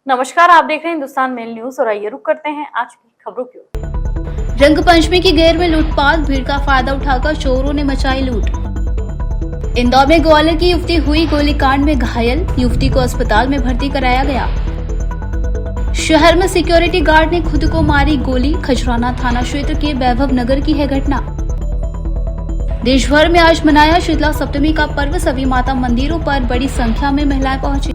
नमस्कार, आप देख रहे हैं हिंदुस्तान मेल न्यूज और आइए रुक करते हैं आज की खबरों की ओर। रंग पंचमी की गेर में लूटपाट, भीड़ का फायदा उठाकर चोरों ने मचाई लूट। इंदौर में ग्वालियर की युवती हुई गोलीकांड में घायल, युवती को अस्पताल में भर्ती कराया गया। शहर में सिक्योरिटी गार्ड ने खुद को मारी गोली, खजराना थाना क्षेत्र के वैभव नगर की है घटना। देश भर में आज मनाया शीतला सप्तमी का पर्व, सभी माता मंदिरों पर बड़ी संख्या में महिलाएं पहुंची।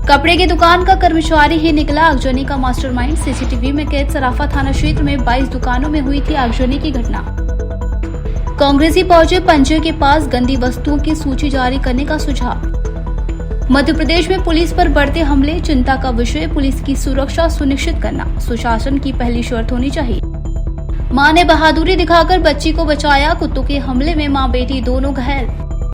कपड़े की दुकान का कर्मचारी ही निकला आगजनी का मास्टरमाइंड, सीसीटीवी में कैद सराफा थाना क्षेत्र में 22 दुकानों में हुई थी आगजनी की घटना। कांग्रेसी पहुंचे पंजे के पास, गंदी वस्तुओं की सूची जारी करने का सुझाव। मध्य प्रदेश में पुलिस पर बढ़ते हमले, चिंता का विषय, पुलिस की सुरक्षा सुनिश्चित करना सुशासन की पहली शर्त होनी चाहिए। मां ने बहादुरी दिखाकर बच्ची को बचाया, कुत्तों के हमले में मां बेटी दोनों घायल।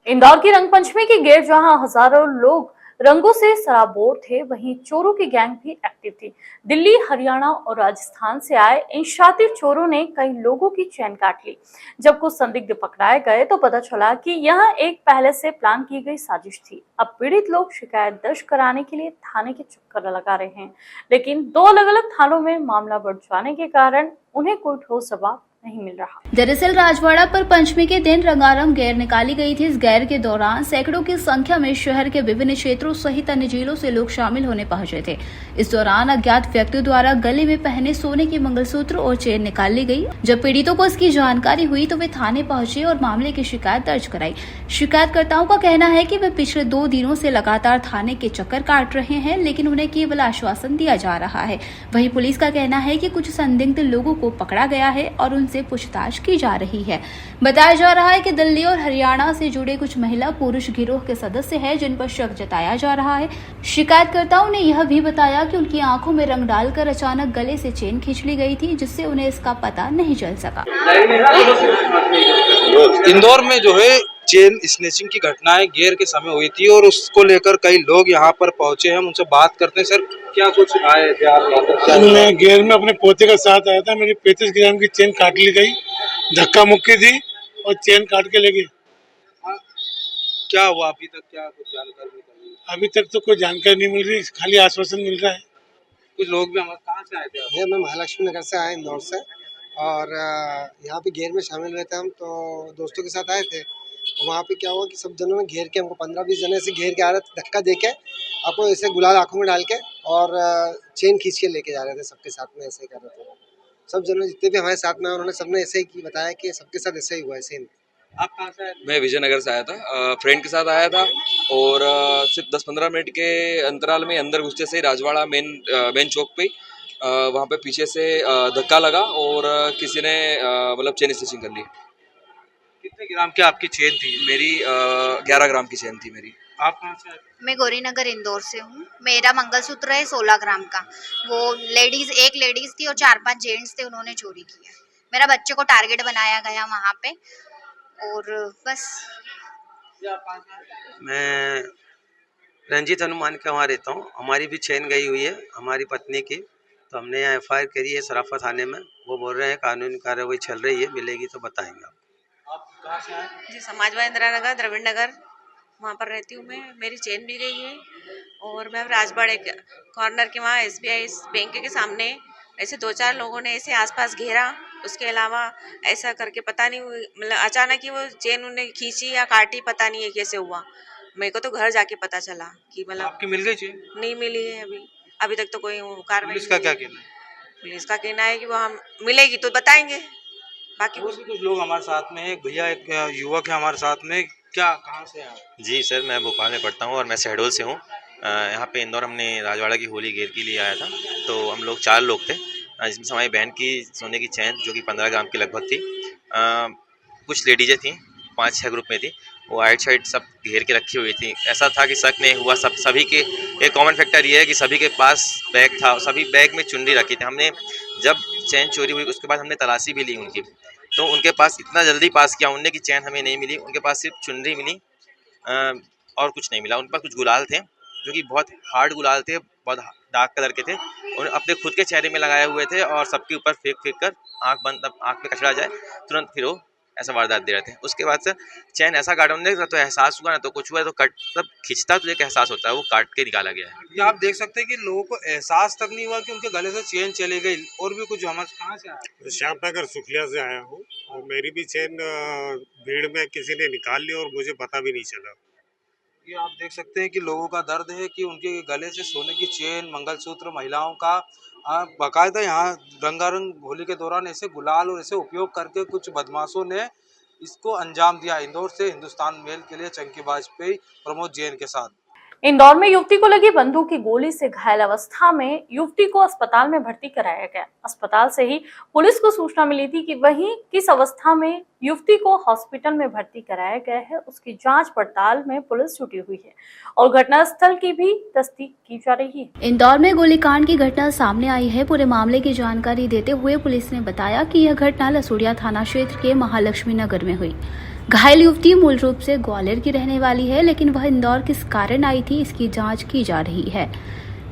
इंदौर की रंगपंचमी की गेर जहां हजारों लोग रंगों से सराबोर थे, वहीं चोरों की गैंग भी एक्टिव थी। दिल्ली, हरियाणा और राजस्थान से आए इन शातिर चोरों ने कई लोगों की चैन काट ली। जब कुछ संदिग्ध पकड़ाए गए तो पता चला कि यह एक पहले से प्लान की गई साजिश थी। अब पीड़ित लोग शिकायत दर्ज कराने के लिए थाने के चक्कर लगा रहे हैं, लेकिन 2 अलग-अलग थानों में मामला बढ़ जाने के कारण उन्हें कोई ठोस जवाब नहीं मिल रहा। दरअसल राजवाड़ा पर पंचमी के दिन रंगारंग गैर निकाली गई थी। इस गैर के दौरान सैकड़ों की संख्या में शहर के विभिन्न क्षेत्रों सहित अन्य जिलों से लोग शामिल होने पहुंचे थे। इस दौरान अज्ञात व्यक्तियों द्वारा गले में पहने सोने के मंगलसूत्र और चेन निकाल ली गई। जब पीड़ितों को इसकी जानकारी हुई तो वे थाने पहुंचे और मामले की शिकायत दर्ज कराई। शिकायतकर्ताओं का कहना है कि वे पिछले 2 दिनों से लगातार थाने के चक्कर काट रहे हैं, लेकिन उन्हें केवल आश्वासन दिया जा रहा है। वहीं पुलिस का कहना है कि कुछ संदिग्ध लोगों को पकड़ा गया है और उनसे पूछताछ की जा रही है। बताया जा रहा है कि दिल्ली और हरियाणा से जुड़े कुछ महिला पुरुष गिरोह के सदस्य हैं, जिन पर शक जताया जा रहा है। शिकायतकर्ताओं ने यह भी बताया कि उनकी आंखों में रंग डालकर अचानक गले से चेन खींच ली गई थी, जिससे उन्हें इसका पता नहीं चल सका। इंदौर में जो है चेन स्नेचिंग की घटनाएं गेर के समय हुई थी और उसको लेकर कई लोग यहाँ पर पहुंचे हैं। उनसे बात करते हैं। सर, क्या कुछ आए थे आप? मैं गेर में अपने पोते के साथ आया था। मेरी 35 ग्राम की चेन काट ली गई, धक्का मुक्की थी और चेन काट के ले गए। क्या हुआ अभी तक? क्या कुछ जानकारी नहीं? अभी तक तो कोई जानकारी नहीं मिल रही, खाली आश्वासन मिल रहा है। कुछ लोग भी हमारे कहाँ से आए थे? भैया मैं महालक्ष्मी नगर से आया, इंदौर से, और यहाँ पे घेर में शामिल हुए थे। हम तो दोस्तों के साथ आए थे। वहाँ पे क्या हुआ कि सब जनों ने घेर के, हमको 15-20 जने से घेर के आ रहे थे, धक्का दे के आपको ऐसे गुलाल आंखों में डाल के और चेन खींच के लेके जा रहे थे। सबके साथ में ऐसे ही कर रहे थे। सब जनों जितने भी हमारे साथ में आए, उन्होंने सबने ऐसे ही बताया कि सबके साथ ऐसे ही हुआ है सेम। आप कहाँ से आए? मैं विजयनगर से आया था, फ्रेंड के साथ आया था और सिर्फ 10-15 मिनट के अंतराल में अंदर घुसते से राजवाड़ा मेन चौक पे वहाँ पे पीछे से धक्का लगा और किसी ने मतलब चेन स्टिचिंग कर ली। कितने ग्राम की आपकी चेन थी? मेरी 11 ग्राम की चेन थी मेरी। आप कहाँ से आए? मैं गौरीनगर इंदौर से हूँ। मेरा मंगलसूत्र है 16 ग्राम का। वो एक लेडीज थी और 4-5 जेंट्स थे, उन्होंने चोरी किया। मेरा बच्चे को टारगेट बनाया गया वहाँ पे और बस। मैं रंजीत हनुमान के वहाँ रहता हूँ। हमारी भी चेन गई हुई है, हमारी पत्नी की। तो हमने यहाँ FIR करी है सराफा थाने में। वो बोल रहे हैं कानूनी कार्रवाई चल रही है, मिलेगी तो बताएंगे आपको। आप कहाँ से आए? जी, समाजवादी इंदिरा नगर, द्रविड़ नगर, वहाँ पर रहती हूँ मैं। मेरी चेन भी गई है और मैं राजवाड़े कॉर्नर के वहाँ SBI बैंक के सामने ऐसे 2-4 लोगों ने ऐसे आसपास घेरा। उसके अलावा ऐसा करके पता नहीं, मतलब अचानक ही वो चेन उन्हें खींची या काटी, पता नहीं है कैसे हुआ। मेरे को तो घर जाके पता चला कि मतलब आपकी मिल गई चेन? नहीं मिली है अभी तक तो कोई कार्रवाई। पुलिस का क्या कहना है? पुलिस का कहना है कि वो हम मिलेगी तो बताएंगे। बाकी और भी कुछ लोग हमारे साथ में है। भैया एक युवक है हमारे साथ में, क्या कहाँ से आए? जी सर, मैं भोपाल में पढ़ता हूँ और मैं शहडोल से हूँ। यहाँ पे इंदौर हमने राजवाड़ा की होली गेर के लिए आया था। तो हम लोग 4 लोग थे, जिसमें हमारी बहन की सोने की चैन जो कि 15 ग्राम की लगभग थी। कुछ लेडीजें थी, 5-6 ग्रुप में थी। वो आइट साइड सब घेर के रखी हुई थी। ऐसा था कि शक नहीं हुआ। सभी के एक कॉमन फैक्टर ये है कि सभी के पास बैग था, सभी बैग में चुनरी रखी थी। हमने जब चैन चोरी हुई उसके बाद हमने तलाशी भी ली उनकी, तो उनके पास इतना जल्दी पास किया उनने कि चैन हमें नहीं मिली। उनके पास सिर्फ चुनरी मिली और कुछ नहीं मिला। उनके पास कुछ गुलाल थे जो कि बहुत हार्ड गुलाल थे, बहुत डार्क कलर के थे। उन्होंने अपने खुद के चेहरे में लगाए हुए थे और सबके ऊपर फेंक कर आँख में कचरा जाए तुरंत फिर वो ऐसा वारदात दे रहे थे। उसके बाद से चैन ऐसा काटा उन्होंने, तो एहसास हुआ ना तो कुछ हुआ, तो कट तब खींचता तो एक एहसास होता है, वो काट के निकाला गया है। ये आप देख सकते हैं कि लोगों को एहसास तक नहीं हुआ कि उनके गले से चेन चली गई। और भी कुछ हम कहाँ से आए? श्यामनगर सुखलिया से आया हूँ और मेरी भी चेन भीड़ में किसी ने निकाल ली और मुझे पता भी नहीं चला। ये आप देख सकते हैं कि लोगों का दर्द है कि उनके गले से सोने की चेन, मंगलसूत्र, महिलाओं का बाकायदा यहाँ रंगारंग होली के दौरान ऐसे गुलाल और ऐसे उपयोग करके कुछ बदमाशों ने इसको अंजाम दिया। इंदौर से हिंदुस्तान मेल के लिए चंकी वाजपेयी, प्रमोद जैन के साथ। इंदौर में युवती को लगी बंदूक की गोली से घायल अवस्था में युवती को अस्पताल में भर्ती कराया गया। अस्पताल से ही पुलिस को सूचना मिली थी कि वहीं किस अवस्था में युवती को हॉस्पिटल में भर्ती कराया गया है, उसकी जांच पड़ताल में पुलिस जुटी हुई है और घटनास्थल की भी तस्दीक की जा रही है। इंदौर में गोलीकांड की घटना सामने आई है। पूरे मामले की जानकारी देते हुए पुलिस ने बताया कि यह घटना लसूड़िया थाना क्षेत्र के महालक्ष्मी नगर में हुई। घायल युवती मूल रूप से ग्वालियर की रहने वाली है, लेकिन वह इंदौर किस कारण आई थी इसकी जांच की जा रही है।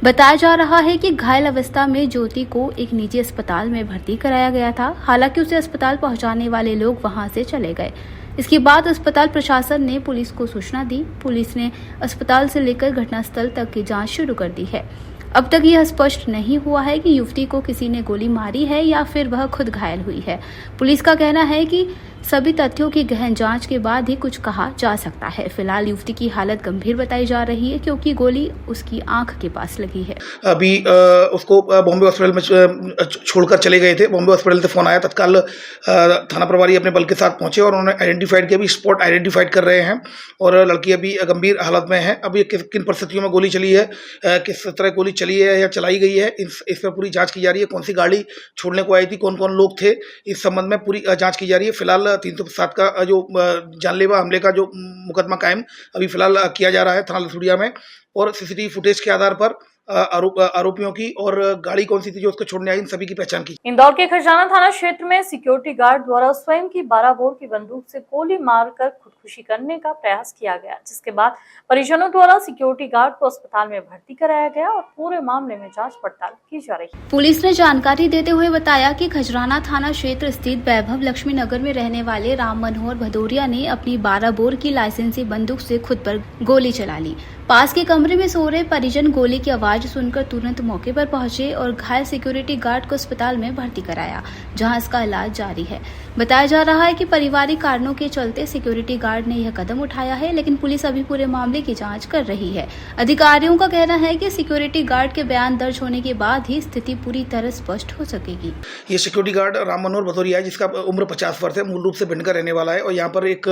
बताया जा रहा है कि घायल अवस्था में ज्योति को एक निजी अस्पताल में भर्ती कराया गया था। हालांकि उसे अस्पताल पहुंचाने वाले लोग वहां से चले गए। इसके बाद अस्पताल प्रशासन ने पुलिस को सूचना दी। पुलिस ने अस्पताल से लेकर घटनास्थल तक की जांच शुरू कर दी है। अब तक यह स्पष्ट नहीं हुआ है कि युवती को किसी ने गोली मारी है या फिर वह खुद घायल हुई है। पुलिस का कहना है कि सभी तथ्यों की गहन जांच के बाद ही कुछ कहा जा सकता है। फिलहाल युवती की हालत गंभीर बताई जा रही है क्योंकि गोली उसकी आंख के पास लगी है। अभी उसको बॉम्बे हॉस्पिटल में छोड़कर चले गए थे। बॉम्बे हॉस्पिटल से फोन आया, तत्काल थाना प्रभारी अपने बल के साथ पहुंचे और उन्होंने आइडेंटिफाइड किया। अभी स्पॉट आइडेंटिफाइड कर रहे हैं और लड़की अभी गंभीर हालत में है। अभी किन परिस्थितियों में गोली चली है, किस तरह गोली चली है या चलाई गई है, इस पर पूरी जाँच की जा रही है। कौन सी गाड़ी छोड़ने को आई थी, कौन कौन लोग थे, इस संबंध में पूरी जाँच की जा रही है। फिलहाल 307 का जो जानलेवा हमले का जो मुकदमा कायम अभी फिलहाल किया जा रहा है थाना लसूड़िया में और सीसीटीवी फुटेज के आधार पर आरोपियों की और गाड़ी कौन सी थी जो उसको छोड़ने आई, इन सभी की पहचान की। इंदौर के खजाना थाना क्षेत्र में सिक्योरिटी गार्ड द्वारा स्वयं की 12 बोर की बंदूक से गोली मारकर खुदकुशी करने का प्रयास किया गया, जिसके बाद परिजनों द्वारा सिक्योरिटी गार्ड को अस्पताल में भर्ती कराया गया और पूरे मामले में जांच पड़ताल की जा रही है। पुलिस ने जानकारी देते हुए बताया कि खजराना थाना क्षेत्र स्थित वैभव लक्ष्मी नगर में रहने वाले राम मनोहर भदौरिया ने अपनी 12 बोर की लाइसेंसी बंदूक से खुद पर गोली चला ली। पास के कमरे में सो रहे परिजन गोली की आवाज सुनकर तुरंत मौके पर पहुंचे और घायल सिक्योरिटी गार्ड को अस्पताल में भर्ती कराया, जहां इसका इलाज जारी है। बताया जा रहा है कि पारिवारिक कारणों के चलते सिक्योरिटी गार्ड ने यह कदम उठाया है, लेकिन पुलिस अभी पूरे मामले की जांच कर रही है। अधिकारियों का कहना है कि सिक्योरिटी गार्ड के बयान दर्ज होने के बाद ही स्थिति पूरी तरह स्पष्ट हो सकेगी। ये सिक्योरिटी गार्ड राम मनोहर भदौरिया है, जिसका उम्र 50 वर्ष है, मूल रूप से भिंड का रहने वाला है और यहाँ पर एक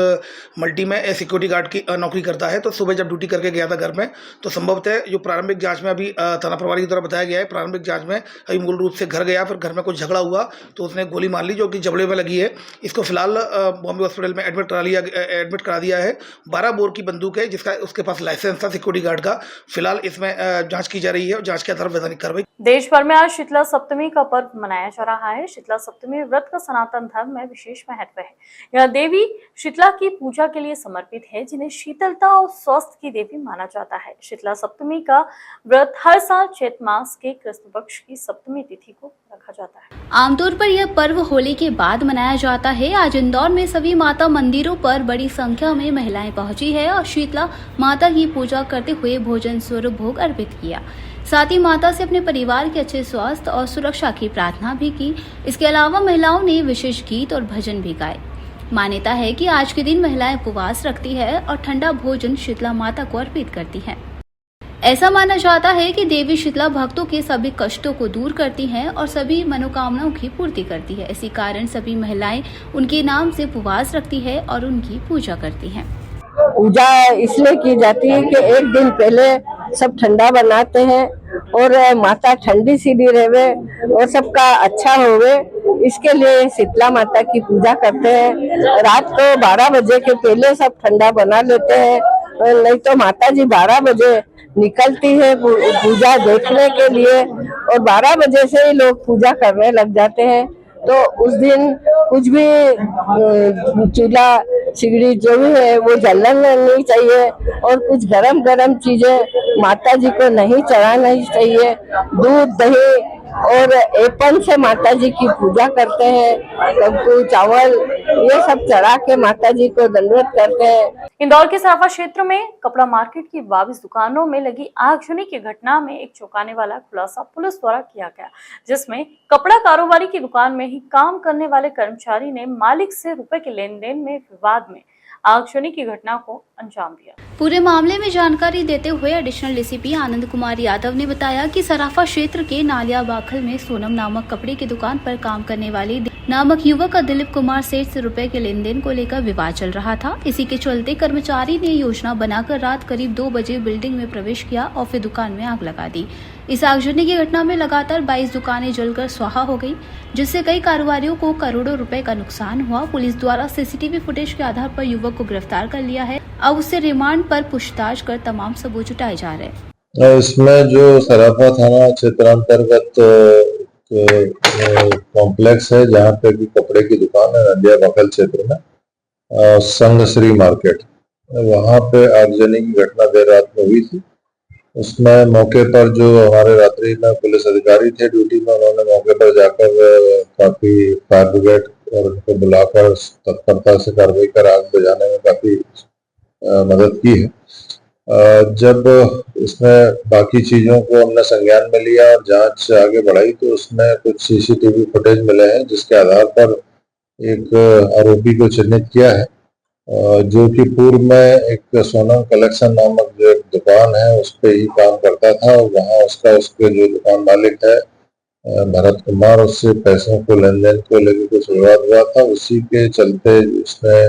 मल्टी में सिक्योरिटी गार्ड की नौकरी करता है। तो सुबह जब ड्यूटी करके गया था घर में, तो संभवतः जो प्रारंभिक जांच में अभी थाना प्रभारी के द्वारा बताया गया है, प्रारंभिक जांच में अभी मूल रूप से घर गया, फिर घर में कुछ झगड़ा हुआ तो उसने गोली मार ली जो कि जबड़े में लगी है। इसको फिलहाल बॉम्बे हॉस्पिटल में एडमिट करा दिया है। 12 बोर की बंदूक है जिसका उसके पास लाइसेंस था सिक्योरिटी गार्ड का। फिलहाल इसमें जांच की जा रही है और जांच के आधार पर वैधानिक कार्रवाई। देश भर में आज शीतला सप्तमी का पर्व मनाया जा रहा है। शीतला सप्तमी व्रत का सनातन धर्म में विशेष महत्व है। यह देवी शीतला की पूजा के लिए समर्पित है, जिन्हें शीतलता और स्वास्थ्य की देवी माना जाता है। शीतला सप्तमी का व्रत हर साल चैत मास के कृष्ण पक्ष की सप्तमी तिथि को रखा जाता है। आमतौर पर यह पर्व होली के बाद मनाया जाता है। आज इंदौर में सभी माता मंदिरों पर बड़ी संख्या में महिलाएं पहुंची है और शीतला माता की पूजा करते हुए भोजन स्वरूप भोग अर्पित किया। साथ ही माता से अपने परिवार के अच्छे स्वास्थ्य और सुरक्षा की प्रार्थना भी की। इसके अलावा महिलाओं ने विशेष गीत और भजन भी गाए। मान्यता है कि आज के दिन महिलाएं उपवास रखती है और ठंडा भोजन शीतला माता को अर्पित करती हैं। ऐसा माना जाता है कि देवी शीतला भक्तों के सभी कष्टों को दूर करती हैं और सभी मनोकामनाओं की पूर्ति करती है। इसी कारण सभी महिलाएं उनके नाम से उपवास रखती है और उनकी पूजा करती हैं। पूजा इसलिए की जाती है कि एक दिन पहले सब ठंडा बनाते हैं और माता ठंडी सीधी रहे और सबका अच्छा होवे, इसके लिए शीतला माता की पूजा करते हैं। रात को 12 बजे के पहले सब ठंडा बना लेते हैं, नहीं तो माता जी 12 बजे निकलती है पूजा देखने के लिए और 12 बजे से ही लोग पूजा करने लग जाते हैं। तो उस दिन कुछ भी चूल्हा सिगड़ी जो भी है वो जलना नहीं चाहिए और कुछ गरम गरम चीजें माता जी को नहीं चढ़ाना चाहिए। दूध दही और एपन से माता जी की पूजा करते हैं। कद्दू चावल ये सब चढ़ा के माता जी को दंडवत करते हैं। इंदौर के सराफा क्षेत्र में कपड़ा मार्केट की 22 दुकानों में लगी आगजनी की घटना में एक चौंकाने वाला खुलासा पुलिस द्वारा किया गया, जिसमें कपड़ा कारोबारी की दुकान में ही काम करने वाले कर्मचारी ने मालिक से रुपए के लेन देन में विवाद में आगजनी की घटना को अंजाम दिया। पूरे मामले में जानकारी देते हुए एडिशनल डीसीपी आनंद कुमार यादव ने बताया कि सराफा क्षेत्र के नालिया बाखल में सोनम नामक कपड़े की दुकान पर काम करने वाली नामक युवक का दिलीप कुमार सेठ से रुपए के लेन देन को लेकर विवाद चल रहा था। इसी के चलते कर्मचारी ने योजना बनाकर रात करीब 2 बजे बिल्डिंग में प्रवेश किया और फिर दुकान में आग लगा दी। इस आगजनी की घटना में लगातार 22 दुकानें जलकर स्वाहा हो गई, जिससे कई कारोबारियों को करोड़ों रुपए का नुकसान हुआ। पुलिस द्वारा सीसीटीवी फुटेज के आधार पर युवक को गिरफ्तार कर लिया है। अब उससे रिमांड पर पूछताछ कर तमाम सबूत जुटाए जा रहे हैं। इसमें जो सराफा थाना क्षेत्रांतर्गत कॉम्प्लेक्स है जहाँ पे भी कपड़े की दुकान है नदिया बकल क्षेत्र में संघ श्री मार्केट, वहाँ पे आगजनी की घटना देर रात में हुई थी। उसमें मौके पर जो हमारे रात्रि में पुलिस अधिकारी थे ड्यूटी में, उन्होंने मौके पर जाकर काफी फायर ब्रिगेड और उनको बुलाकर तत्परता से कार्रवाई कर आग बुझाने में काफी मदद की है। जब इसमें बाकी चीजों को हमने संज्ञान में लिया और जांच आगे बढ़ाई तो उसमें कुछ सीसीटीवी फुटेज मिले हैं, जिसके आधार पर एक आरोपी को चिन्हित किया है, जो कि पूर्व में एक सोनम कलेक्शन नामक जो एक दुकान है उस पे ही काम करता था। और वहाँ उसके जो दुकान मालिक है भरत कुमार, उससे पैसों को लेन देन को लेकर कुछ विवाद हुआ था। उसी के चलते उसने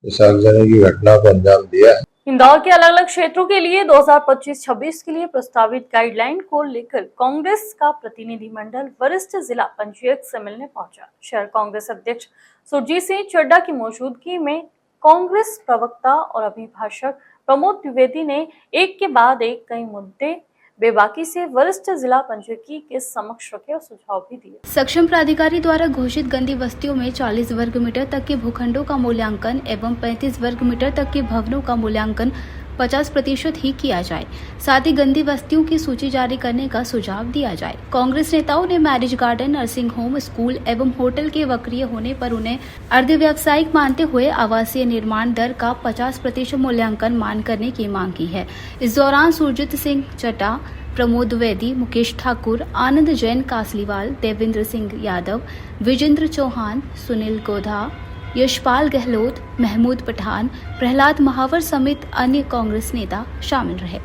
इस आगजनी की घटना को अंजाम दिया है। इंदौर के अलग अलग क्षेत्रों के लिए 2025-26 के लिए प्रस्तावित गाइडलाइन को लेकर कांग्रेस का प्रतिनिधिमंडल वरिष्ठ जिला पंचायत से मिलने पहुंचा। शहर कांग्रेस अध्यक्ष सुरजीत सिंह चड्डा की मौजूदगी में कांग्रेस प्रवक्ता और अभिभाषक प्रमोद द्विवेदी ने एक के बाद एक कई मुद्दे बेबाकी से वरिष्ठ जिला पंचायत के समक्ष रखे और सुझाव भी दिए। सक्षम प्राधिकारी द्वारा घोषित गंदी बस्तियों में 40 वर्ग मीटर तक के भूखंडों का मूल्यांकन एवं 35 वर्ग मीटर तक के भवनों का मूल्यांकन 50% ही किया जाए। साथ ही गंदी बस्तियों की सूची जारी करने का सुझाव दिया जाए। कांग्रेस नेताओं ने marriage garden, nursing home, school एवं होटल के वक्रीय होने पर उन्हें अर्ध व्यावसायिक मानते हुए आवासीय निर्माण दर का 50% मूल्यांकन मान करने की मांग की है। इस दौरान सुरजीत सिंह चड्डा, प्रमोद द्विवेदी, मुकेश ठाकुर, आनंद जैन कासलीवाल, देवेंद्र सिंह यादव, विजेंद्र चौहान, सुनील गोधा, यशपाल गहलोत, महमूद पठान, प्रहलाद महावर समेत अन्य कांग्रेस नेता शामिल रहे।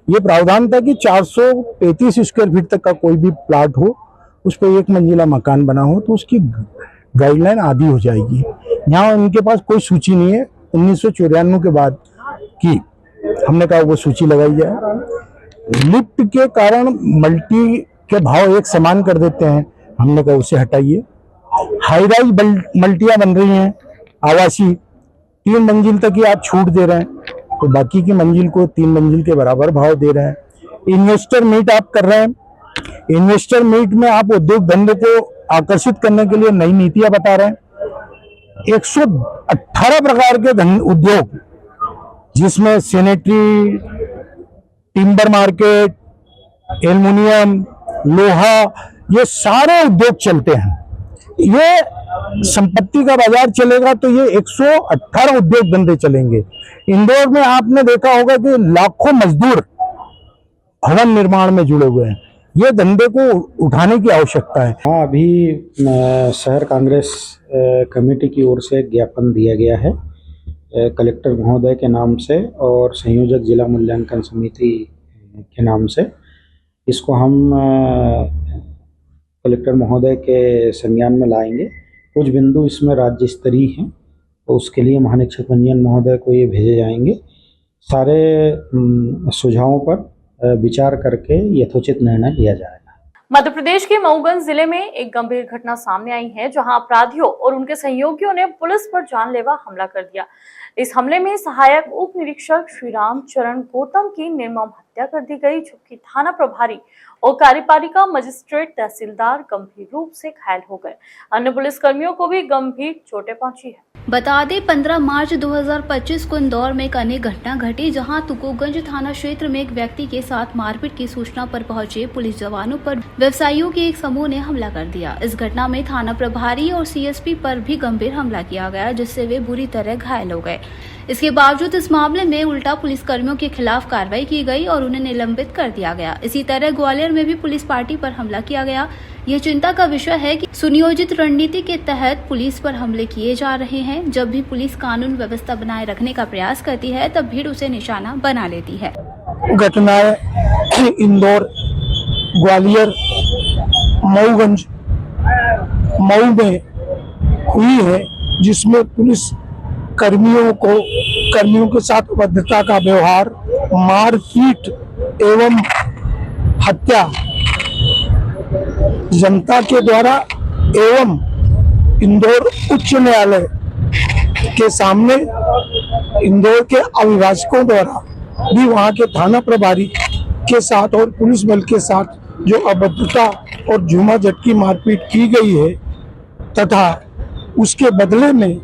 ये प्रावधान था कि 435 स्क्वायर फीट तक का कोई भी प्लाट हो, उस पर एक मंजिला मकान बना हो तो उसकी गाइडलाइन आधी हो जाएगी। यहाँ उनके पास कोई सूची नहीं है। 1994 के बाद की हमने कहा वो सूची लगाई जाए। लिफ्ट के कारण मल्टी के भाव एक समान कर देते हैं, हमने कहा उसे हटाइए। हाई राइज मल्टियां बन रही हैं आवासी, 3 मंजिल तक ही आप छूट दे रहे हैं तो बाकी की मंजिल को 3 मंजिल के बराबर भाव दे रहे हैं। इन्वेस्टर मीट आप कर रहे हैं, इन्वेस्टर मीट में आप उद्योग धंधे को आकर्षित करने के लिए नई नीतियां बता रहे हैं। 118 प्रकार के उद्योग, जिसमें सैनिटरी, टिम्बर मार्केट, एल्युमिनियम, लोहा, ये सारे उद्योग चलते हैं। ये संपत्ति का बाजार चलेगा तो ये 118 उद्योग धंधे चलेंगे। इंदौर में आपने देखा होगा कि लाखों मजदूर भवन निर्माण में जुड़े हुए हैं। ये धंधे को उठाने की आवश्यकता है। हाँ, अभी शहर कांग्रेस कमेटी की ओर से ज्ञापन दिया गया है कलेक्टर महोदय के नाम से और संयोजक जिला मूल्यांकन समिति के नाम से। इसको हम कलेक्टर महोदय के संज्ञान में लाएंगे। कुछ बिंदु इसमें राज्य स्तरीय हैं तो उसके लिए महानिरीक्षक पंजीयन महोदय को ये भेजे जाएंगे। सारे सुझावों पर विचार करके यथोचित निर्णय लिया जाएगा। मध्य प्रदेश के मऊगंज जिले में एक गंभीर घटना सामने आई है, जहां अपराधियों और उनके सहयोगियों ने पुलिस पर जानलेवा हमला कर दिया। इस हमले में सहायक उप निरीक्षक श्रीराम चरण गौतम की निर्मम हत्या कर दी गई, जबकि थाना प्रभारी और कार्यपालिका मजिस्ट्रेट तहसीलदार गंभीर रूप से घायल हो गए। अन्य पुलिस कर्मियों को भी गंभीर चोटें पहुंची है। बता दें 15 मार्च 2025 को इंदौर में एक अन्य घटना घटी, जहां तुकोगंज थाना क्षेत्र में एक व्यक्ति के साथ मारपीट की सूचना पर पहुंचे पुलिस जवानों पर व्यवसायियों के एक समूह ने हमला कर दिया। इस घटना में थाना प्रभारी और सीएसपी पर भी गंभीर हमला किया गया, जिससे वे बुरी तरह घायल हो गए। इसके बावजूद इस मामले में उल्टा पुलिस कर्मियों के खिलाफ कार्रवाई की गई और उन्हें निलंबित कर दिया गया। इसी तरह ग्वालियर में भी पुलिस पार्टी पर हमला किया गया। यह चिंता का विषय है कि सुनियोजित रणनीति के तहत पुलिस पर हमले किए जा रहे हैं। जब भी पुलिस कानून व्यवस्था बनाए रखने का प्रयास करती है, तब भीड़ उसे निशाना बना लेती है। घटनाएं इंदौर, ग्वालियर, मऊगंज, मऊ में हुई है, जिसमें पुलिस कर्मियों के साथ अभद्रता का व्यवहार, मारपीट एवं हत्या जनता के द्वारा एवं इंदौर उच्च न्यायालय के सामने इंदौर के अभिभाषकों द्वारा भी वहां के थाना प्रभारी के साथ और पुलिस बल के साथ जो अभद्रता और झूमा झटकी मारपीट की गई है, तथा उसके बदले में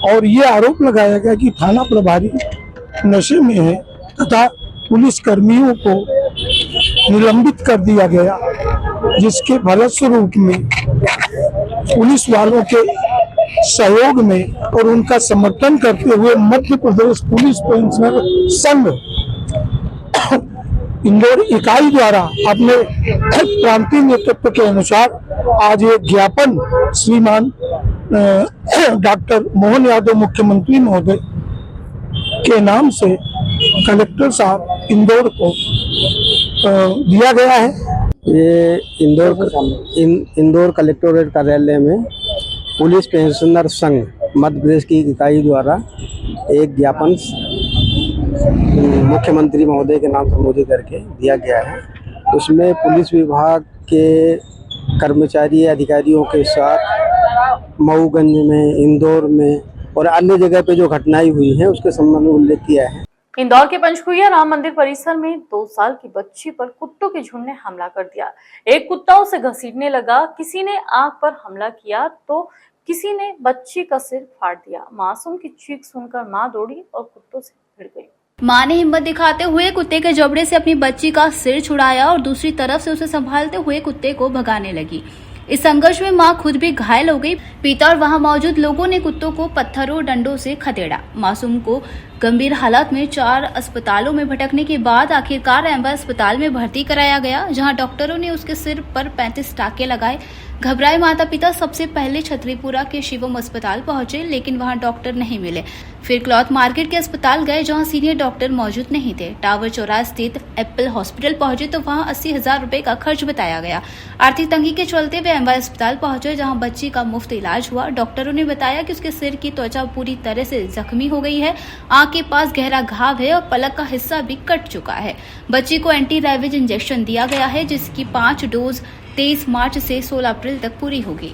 और ये आरोप लगाया गया कि थाना प्रभारी नशे में है तथा पुलिस कर्मियों को निलंबित कर दिया गया, जिसके फलस्वरूप में पुलिस वालों के सहयोग में और उनका समर्थन करते हुए मध्य प्रदेश पुलिस पेंशनर संघ इंदौर इकाई द्वारा अपने प्रांतीय नेतृत्व के अनुसार आज एक ज्ञापन श्रीमान डॉक्टर मोहन यादव मुख्यमंत्री महोदय के नाम से कलेक्टर साहब इंदौर को दिया गया है। ये इंदौर कलेक्टोरेट कार्यालय में पुलिस पेंशनर संघ मध्य प्रदेश की इकाई द्वारा एक ज्ञापन मुख्यमंत्री महोदय के नाम संबोधित करके दिया गया है। उसमें पुलिस विभाग के कर्मचारी अधिकारियों के साथ मऊगंज में, इंदौर में और अन्य जगह पे जो घटनाएं हुई हैं उसके संबंध में उल्लेख किया है। इंदौर के पंचकुइया राम मंदिर परिसर में 2 साल की बच्ची पर कुत्तों के झुंड ने हमला कर दिया। एक कुत्ता उसे घसीटने लगा, किसी ने आंख पर हमला किया तो किसी ने बच्ची का सिर फाड़ दिया। मासूम की चीख सुनकर मां दौड़ी और कुत्तों से भिड़ गई। मां ने हिम्मत दिखाते हुए कुत्ते के जबड़े से अपनी बच्ची का सिर छुड़ाया और दूसरी तरफ से उसे संभालते हुए कुत्ते को भगाने लगी। इस संघर्ष में मां खुद भी घायल हो गई। पिता और वहां मौजूद लोगों ने कुत्तों को पत्थरों डंडों से खदेड़ा। मासूम को गंभीर हालत में 4 अस्पतालों में भटकने के बाद आखिरकार एम्बा अस्पताल में भर्ती कराया गया, जहां डॉक्टरों ने उसके सिर पर 35 टाके लगाए। घबराए माता पिता सबसे पहले छतरीपुरा के शिवम अस्पताल पहुंचे, लेकिन वहां डॉक्टर नहीं मिले। फिर क्लॉथ मार्केट के अस्पताल गए, जहां सीनियर डॉक्टर मौजूद नहीं थे। टावर चौराहे स्थित एप्पल हॉस्पिटल पहुंचे तो वहां 80,000 रुपए का खर्च बताया गया। आर्थिक तंगी के चलते वे एम्बा अस्पताल पहुंचे, जहां बच्ची का मुफ्त इलाज हुआ। डॉक्टरों ने बताया कि उसके सिर की त्वचा पूरी तरह से जख्मी हो गई है, आंख के पास गहरा घाव है और पलक का हिस्सा भी कट चुका है। बच्ची को एंटी रैबिज इंजेक्शन दिया गया है, जिसकी 5 डोज 23 मार्च से 16 अप्रैल तक पूरी होगी।